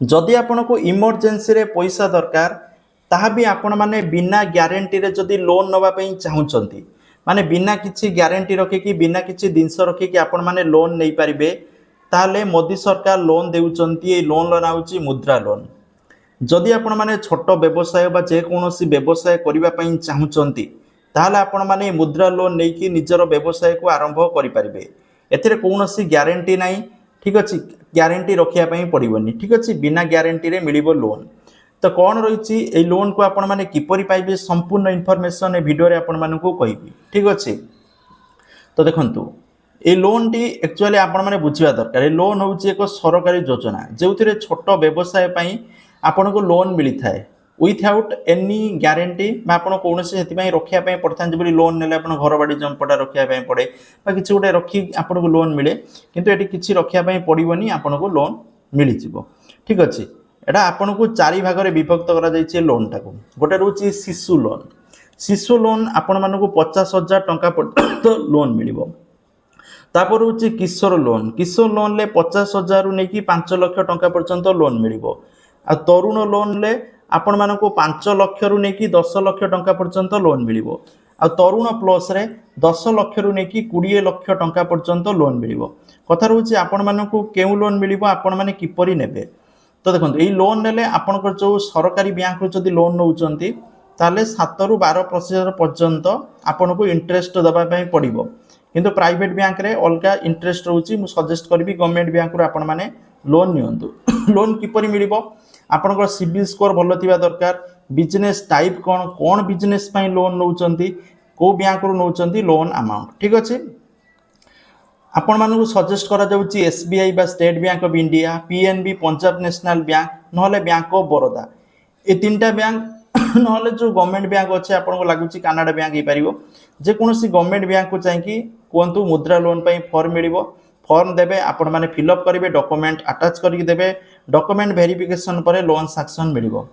जदि आपन को इमरजेंसी रे पैसा दरकार ताहा भी आपण माने बिना ग्यारंटी रे जदि लोन नवा पई चाहुचंती माने बिना किछि ग्यारंटी रखी कि बिना किछि दिनस रखी कि आपण माने लोन नै परिबे ताले मोदी सरकार लोन देउचंती ए लोन नाउची मुद्रा लोन। जदि आपण माने छोट व्यवसाय बा जे कोनोसी व्यवसाय करिबा पई चाहुचंती ताले आपण माने मुद्रा लोन नै कि निजर व्यवसाय को आरंभ करि परिबे। एथिरे कोनोसी ग्यारंटी नै ठीक अछि ग्यारंटी रखिया पई पड़िबोनी ठीक अछि बिना ग्यारंटी रे मिलिबो लोन। तो कौन रही ए लोन को आपण माने किपरि पाइबे संपूर्ण इनफॉरमेशन ए वीडियो रे आपण मानकू कहबी ठीक अछि। तो देखंतु ए लोन टी एक्चुअली आपण माने बुझिबा दरकार ए लोन होउची एक सरकारी योजना जेउथिरे छोट व्यवसाय पई आपण को लोन मिली थाए विथआउट एनी ग्यारंटी बा आपण कोनोसी हेति पई रखिया पई पड़थान जेबरी लोन नेले आपण घर बाडी जंपटा रखिया पई पड़े बा किछि गोटे रखी आपण को लोन मिले किंतु एटी किछि रखिया पई पड़िबोनी आपण को लोन मिली जिवो ठीक अछि। एटा आपण को चारि भाग रे विभक्त करा जायछि लोन टाको गोटे रहउछि शिशु लोन आपण मानकू 50,000 टंका पर्यंत लोन मिलिबो। तापर होछि किशोर लोन ले 50,000 रु नेकी 5 लाख टंका पर्यंत लोन मिलिबो। आ तरुण लोन ले आपण मानकू 5 लाख रु नेकी 10 लाख टंका पर्यंत लोन मिलिबो। आ तरुण प्लस रे 10 लाख रु नेकी 20 लाख टंका पर्यंत लोन मिलिबो। कथा रहउछि आपण मानकू केउ लोन मिलिबो आपण माने किपरि नेबे। तो देखो ये लोन नेले आपनकर जो सरकारी बैंक रो जदि लोन नउचंती ताले 7 रु 12% पर्यंत आपन को इंटरेस्ट दबा पई पड़िबो किंतु प्राइवेट बैंक रे अलगा इंटरेस्ट रहउची मु सजेस्ट करबी गवर्नमेंट बैंक रो आपन माने लोन नियंतु। लोन किपरि मिलिबो आपनकर सिबिल स्कोर भलो थिबा दरकार बिजनेस टाइप कोन बिजनेस पई लोन नउचंती को बैंक रो नउचंती लोन अमाउंट ठीक अछि। आपण मानकू सजेस्ट करा जाउची एसबीआई बा State Bank of India PNB Punjab National Bank नहले बैंक ऑफ बड़ौदा ए तीनटा बैंक नहले जो गवर्नमेंट बैंक अच्छे आपन को लागुची कनाडा बैंक हे परिबो जे कोनोसी गवर्नमेंट बैंक को चाहिए कोंतु मुद्रा लोन पई फॉर्म मिलिबो फॉर्म देबे आपण माने फिल अप करिवे डॉक्यूमेंट अटैच करके देबे डॉक्यूमेंट वेरिफिकेशन परे लोन सैंक्शन मिलिबो।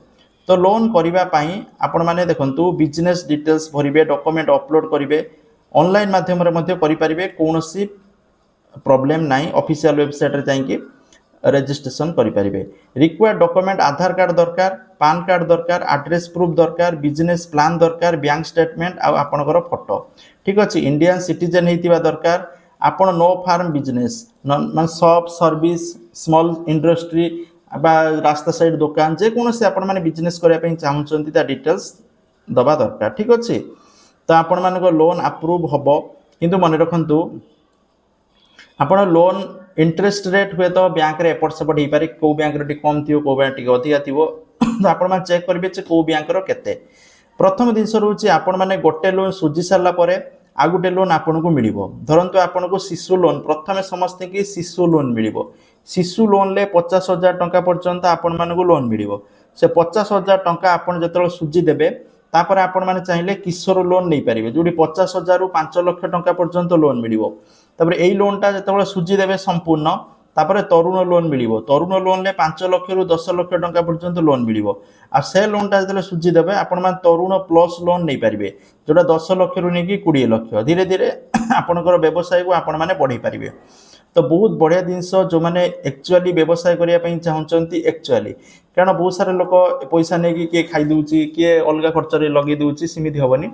तो लोन करिबा पई आपण माने देखंतु बिजनेस डिटेल्स भरिबे डॉक्यूमेंट अपलोड करिवे ऑनलाइन माध्यम रे मध्ये करि परिबे कोनोसी प्रॉब्लम नाई ऑफिशियल वेबसाइट रे जाई रजिस्ट्रेशन करि परिबे। रिक्वायर्ड डॉक्यूमेंट आधार कार्ड दरकार पान कार्ड दरकार एड्रेस प्रूफ दरकार बिजनेस प्लान दरकार बैंक स्टेटमेंट आ आपनकर फोटो ठीक अछि। इंडियन सिटीजन हेतिबा दरकार आपण नो फार्म बिजनेस मान शॉप सर्विस स्मॉल इंडस्ट्री बा रास्ता साइड दुकान जे कोन से आपण माने बिजनेस करिया पई चाहुचंती ता डिटेल्स दबा दरकार ठीक अछि। तो आपण मानको लोन अप्रूव हबो किंतु मन रखंतु आपण लोन इंटरेस्ट रेट हुए तो बैंक रे एपट सेपट हो पारे को बैंक रे कम थियो को बैंक टिके अधिका थियो तो आपण मान चेक करिवे जे को बैंक रो केते। प्रथम दिन रहउछि आपण माने गोटे लोन सुझी सारला परे आ गोटे लोन आपण को मिलिबो। धरंतु आपण को शिशु लोन प्रथमे समस्त की शिशु लोन मिलिबो। शिशु लोन ले 50,000 टंका पर्यंत आपण मान को लोन मिलिबो। से 50,000 टंका आपण जतल सुझी देबे तापर आपण माने चाहिले किशोर लोन नै परिबे जोडी 50,000 रु 5 लाख टंका पर्यंत लोन मिलिबो। तापर एई लोनटा जतबेले सुझी देबे संपूर्ण तापर तरुण लोन मिलिबो। तरुण लोन ले 5 लाख रु 10 लाख टंका पर्यंत लोन मिलिबो। आ से लोनटा जतबेले सुझी देबे आपण मान तरुण प्लस लोन नै परिबे जोडा 10 लाख रु नेकी 20 लाख धीरे धीरे आपनकर व्यवसाय को आपण माने बढ़ाई परिबे। तो बहुत बढ़िया जिनस जो मैंने एक्चुअली व्यवसाय करने चाहते एक्चुअली कारण बहुत सारे लोक पैसा नहीं किए खाई दूची किए अलग खर्च लगे दूची सेमती हेनी।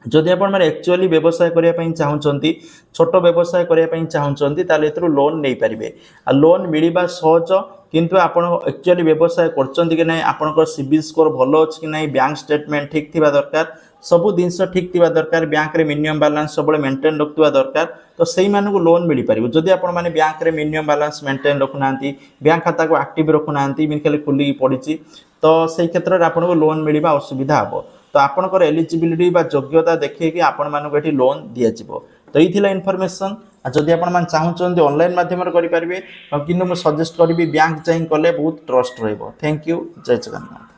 जदि आप एक्चुअली व्यवसाय करने चाहते छोट व्यवसाय करने चाहते लोन नहीं पारे आ लोन मिलवा सहज किंतु आपण एक्चुअली व्यवसाय करछंती कि नहीं आपनकर सिबिल स्कोर भलो अछि कि नहीं बैंक स्टेटमेंट ठीक थिबा दरकार सबु जिनस ठीक थिबा दरकार बैंक रे मिनिमम बैलेंस सब मेंटेन रखुवा दरकार। तो सेही मानकु लोन मिली पारिबो जदि आपण माने बैंक रे मिनिमम बैलेंस मेंटेन रखुनांती बैंक खाता को एक्टिव रखुनांती बिन खाली खुली पड़िछि तो सेही क्षेत्र रे आपनको लोन मिलिबा असुविधा हबो। तो आपनकर एलिजिबिलिटी बा योग्यता देखै कि आपण मानकु एठी लोन दिया जिवो। तो यही थिला इनफॉरमेशन जदि आपण मान चाहउछन ऑनलाइन माध्यम रे करि पारिबे किंतु मु सजेस्ट करबी बैंक जाई कले बहुत ट्रस्ट रहइबो। थैंक यू जय जगन्नाथ।